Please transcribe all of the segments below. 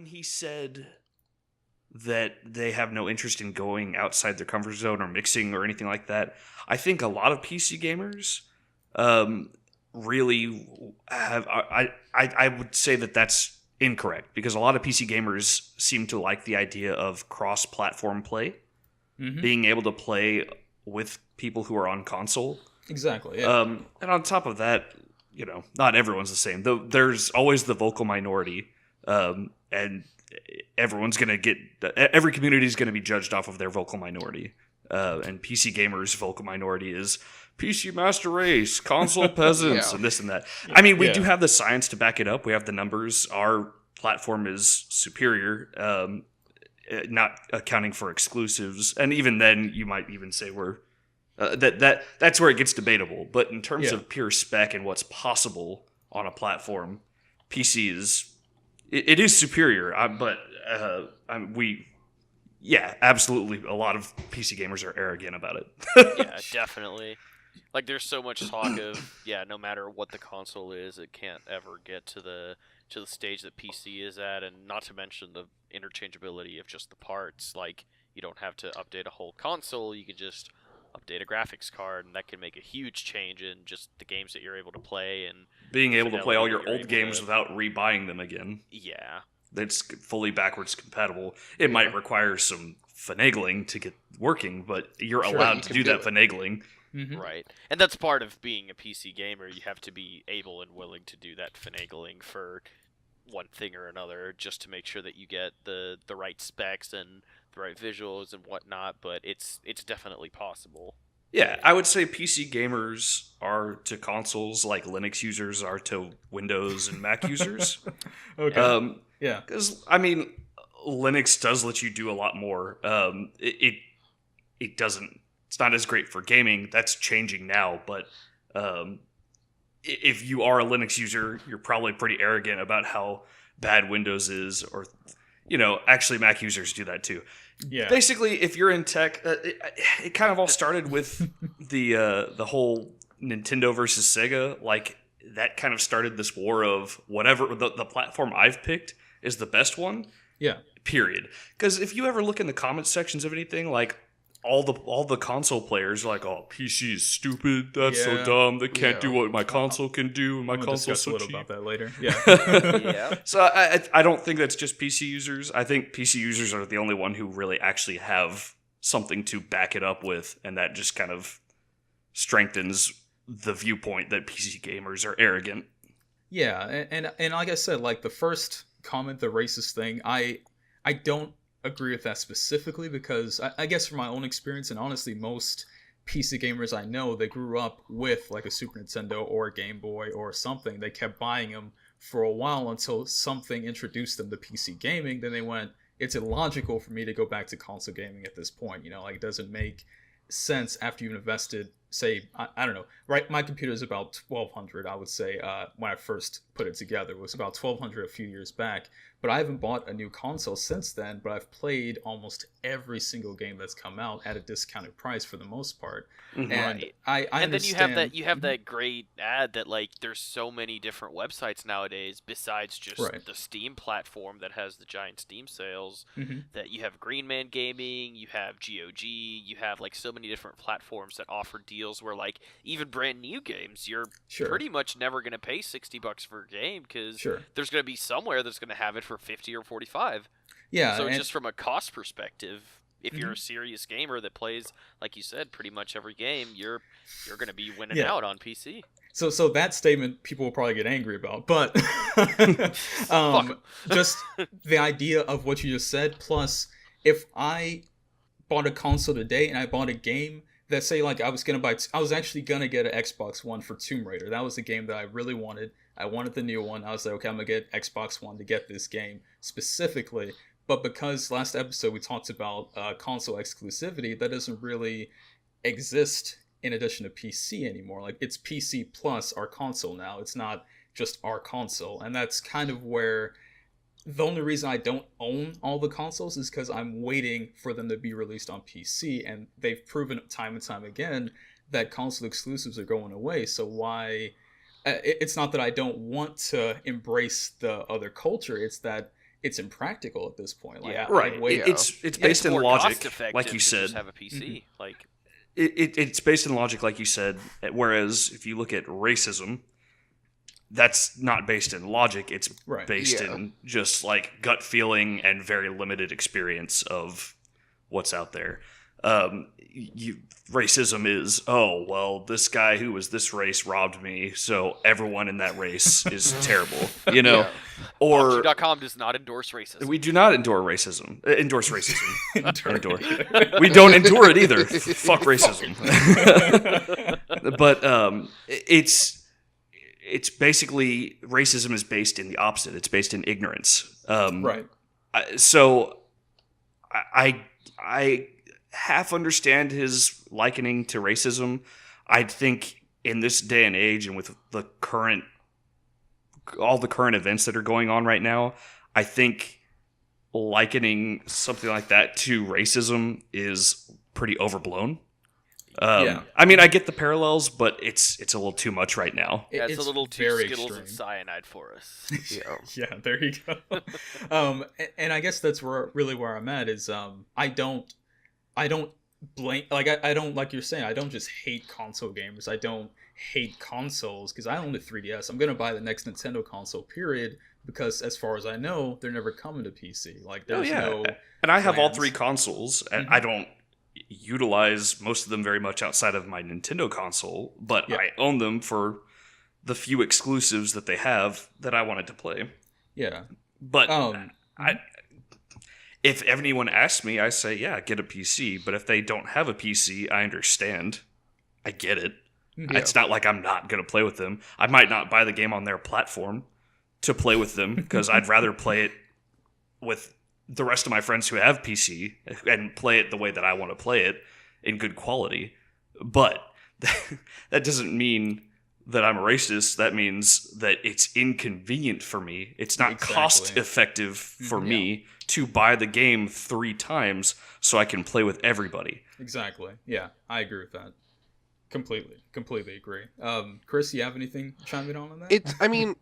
when he said that they have no interest in going outside their comfort zone or mixing or anything like that, I think a lot of PC gamers really have. I would say that that's incorrect, because a lot of PC gamers seem to like the idea of cross-platform play, being able to play with people who are on console. Exactly. Yeah. And on top of that, not everyone's the same. Though there's always the vocal minority, and everyone's gonna get every community is gonna be judged off of their vocal minority. And PC gamers' vocal minority is PC Master Race, console peasants, and this and that. I mean, we do have the science to back it up. We have the numbers. Our platform is superior, not accounting for exclusives. And even then, you might even say we're that's where it gets debatable. But in terms of pure spec and what's possible on a platform, PC it is superior. Absolutely. A lot of PC gamers are arrogant about it. Yeah, definitely. Like, there's so much talk of, no matter what the console is, it can't ever get to the stage that PC is at, and not to mention the interchangeability of just the parts. Like, you don't have to update a whole console, you can just update a graphics card, and that can make a huge change in just the games that you're able to play, and being able to play all your old games without rebuying them again. Yeah. That's fully backwards compatible. It might require some finagling to get working, but you're allowed to do that finagling. Mm-hmm. Right. And that's part of being a PC gamer. You have to be able and willing to do that finagling for one thing or another, just to make sure that you get the right specs and the right visuals and whatnot, but it's definitely possible. Yeah, I would say PC gamers are to consoles like Linux users are to Windows and Mac users. Okay. Because, I mean, Linux does let you do a lot more. It doesn't. It's not as great for gaming. That's changing now, but if you are a Linux user, you're probably pretty arrogant about how bad Windows is, or actually Mac users do that too. Yeah. Basically, if you're in tech, it kind of all started with the whole Nintendo versus Sega. Like, that kind of started this war of whatever the platform I've picked is the best one. Yeah. Period. Because if you ever look in the comment sections of anything, like, all the console players are like, "Oh, PC is stupid. That's so dumb. They can't do what my console can do. And my console's so cheap." We'll discuss a little about that later. Yeah. Yeah. So I don't think that's just PC users. I think PC users are the only one who really actually have something to back it up with, and that just kind of strengthens the viewpoint that PC gamers are arrogant. Yeah, and like I said, like the first comment, the racist thing, I don't agree with that specifically, because I guess from my own experience, and honestly most PC gamers I know, they grew up with like a Super Nintendo or a Game Boy or something. They kept buying them for a while until something introduced them to PC gaming. Then they went, it's illogical for me to go back to console gaming at this point. Like, it doesn't make sense after you've invested, say, I don't know, right? My computer is about 1200, I would say, when I first put it together. It was about 1200 a few years back. But I haven't bought a new console since then, but I've played almost every single game that's come out at a discounted price for the most part. Mm-hmm. And Right. I And then understand. you have that great ad that, like, there's so many different websites nowadays besides just Right. the Steam platform that has the giant Steam sales, Mhm. that you have Green Man Gaming, you have GOG, you have like so many different platforms that offer deals where, like, even brand new games, you're Sure. pretty much never going to pay $60 for a game, because Sure. there's going to be somewhere that's going to have it for 50 or 45. Yeah. So and- just from a cost perspective, if you're Mhm. a serious gamer that plays, like you said, pretty much every game, you're going to be winning Yeah. out on PC. So that statement people will probably get angry about, but Fuck 'em. just the idea of what you just said, plus if I bought a console today and I bought a game that, say, like, I was actually gonna get an Xbox One for Tomb Raider. That was the game that I really wanted. I wanted the new one. I was like, okay, I'm gonna get Xbox One to get this game specifically. But because last episode we talked about console exclusivity, that doesn't really exist in addition to PC anymore. Like, it's PC plus our console now. It's not just our console. And that's kind of where the only reason I don't own all the consoles is because I'm waiting for them to be released on PC. And they've proven time and time again that console exclusives are going away. So why... It's not that I don't want to embrace the other culture. It's that it's impractical at this point. Like, Yeah. Right. It's based in more logic, cost-effective like you to said. just have a PC. Like, It's based in logic, like you said. Whereas if you look at racism, that's not based in logic. It's Right. based in just like gut feeling and very limited experience of what's out there. Racism is, oh, well, this guy who was this race robbed me, so everyone in that race is terrible, you know? Or Bombchu.com does not endorse racism. we do not endure racism. Endorse racism. Endure. We don't endure it either. Fuck racism. But it's basically, racism is based in the opposite. It's based in ignorance. Right. So I half understand his likening to racism. I think in this day and age, and with all the current events that are going on right now, I think likening something like that to racism is pretty overblown. I mean, I get the parallels, but it's a little too much right now. Yeah, it's a little too very Skittles extreme. and cyanide for us. Yeah, there you go. And I guess that's really where I'm at is I don't blame, like I don't, like you're saying, I don't just hate console gamers. I don't hate consoles because I own the 3DS. I'm gonna buy the next Nintendo console, period, because as far as I know, they're never coming to PC. Like there's no and I have all plans. 3 consoles, and I don't utilize most of them very much outside of my Nintendo console, but I own them for the few exclusives that they have that I wanted to play. Yeah. But if anyone asks me, I say, yeah, get a PC. But if they don't have a PC, I understand. I get it. Yeah. It's not like I'm not going to play with them. I might not buy the game on their platform to play with them because I'd rather play it with the rest of my friends who have PC and play it the way that I want to play it in good quality. But that doesn't mean that I'm a racist. That means that it's inconvenient for me. It's not cost effective for me to buy the game 3 times so I can play with everybody. Exactly. Yeah, I agree with that. Completely agree. Chris, you have anything to chime in on that? I mean,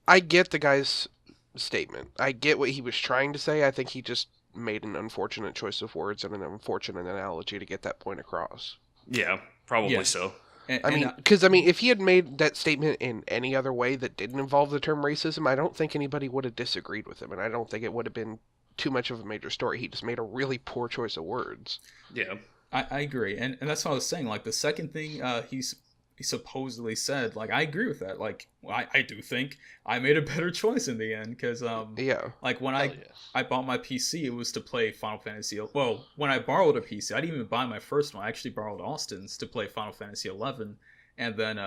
I get the guy's statement. I get what he was trying to say. I think he just made an unfortunate choice of words and an unfortunate analogy to get that point across. Yeah, probably so. Because if he had made that statement in any other way that didn't involve the term racism, I don't think anybody would have disagreed with him, and I don't think it would have been too much of a major story. He just made a really poor choice of words. Yeah. I agree, and that's what I was saying. Like the second thing he supposedly said, like I agree with that. Like I do think I made a better choice in the end because like when I bought my PC, it was to play Final Fantasy. Well, when I borrowed a PC, I didn't even buy my first one. I actually borrowed Austin's to play Final Fantasy 11. And then,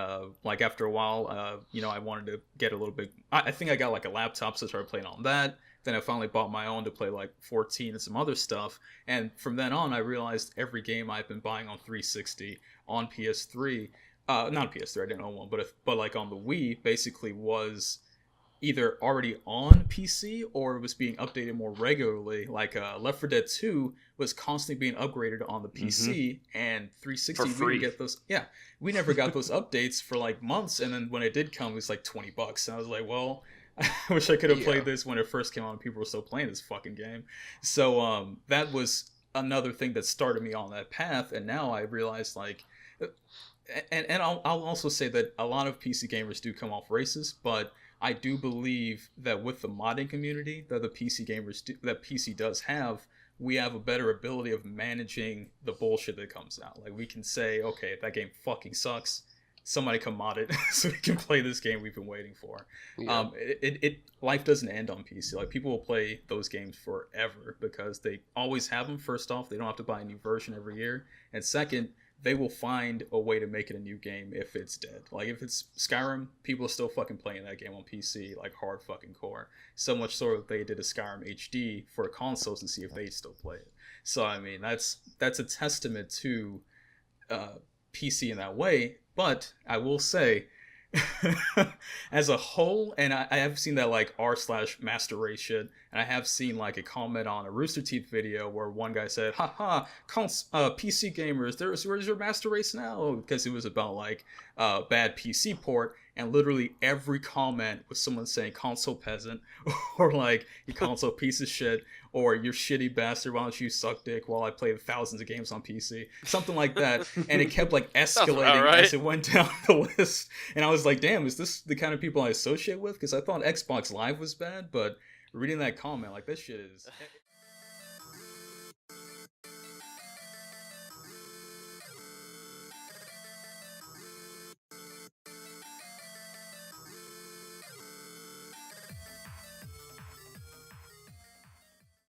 like after a while, I wanted to get a little bit. I think I got like a laptop, so I started playing on that. Then I finally bought my own to play like 14 and some other stuff. And from then on, I realized every game I've been buying on 360, on PS3, not PS3, I didn't own one, but like on the Wii, basically was either already on PC or was being updated more regularly. Like Left 4 Dead 2 was constantly being upgraded on the PC, and 360 for free. we didn't get those. Yeah, we never got those updates for like months, and then when it did come, it was like $20. And I was like, well, I wish I could have played this when it first came out and people were still playing this fucking game. So that was another thing that started me on that path, and now I realized like, and I'll also say that a lot of PC gamers do come off racist, but I do believe that with the modding community that the PC gamers that PC does have, we have a better ability of managing the bullshit that comes out. Like we can say, okay, that game fucking sucks. Somebody come mod it so we can play this game we've been waiting for. Yeah. Life doesn't end on PC. Like people will play those games forever because they always have them. First off, they don't have to buy a new version every year, and second, they will find a way to make it a new game if it's dead. Like if it's Skyrim, people are still fucking playing that game on PC like hard fucking core. So much so that they did a Skyrim HD for consoles to see if they still play it. So I mean that's a testament to PC in that way. But I will say, as a whole, and I have seen that like r/master race shit, And I have seen like a comment on a Rooster Teeth video where one guy said, haha, PC gamers, where's your master race now? Because it was about like bad PC port. And literally every comment was someone saying console peasant, or like you console piece of shit, or you're shitty bastard, why don't you suck dick while I play thousands of games on PC, something like that. And it kept like escalating right. as it went down the list. And I was like, damn, is this the kind of people I associate with? Because I thought Xbox Live was bad, but reading that comment, like, this shit is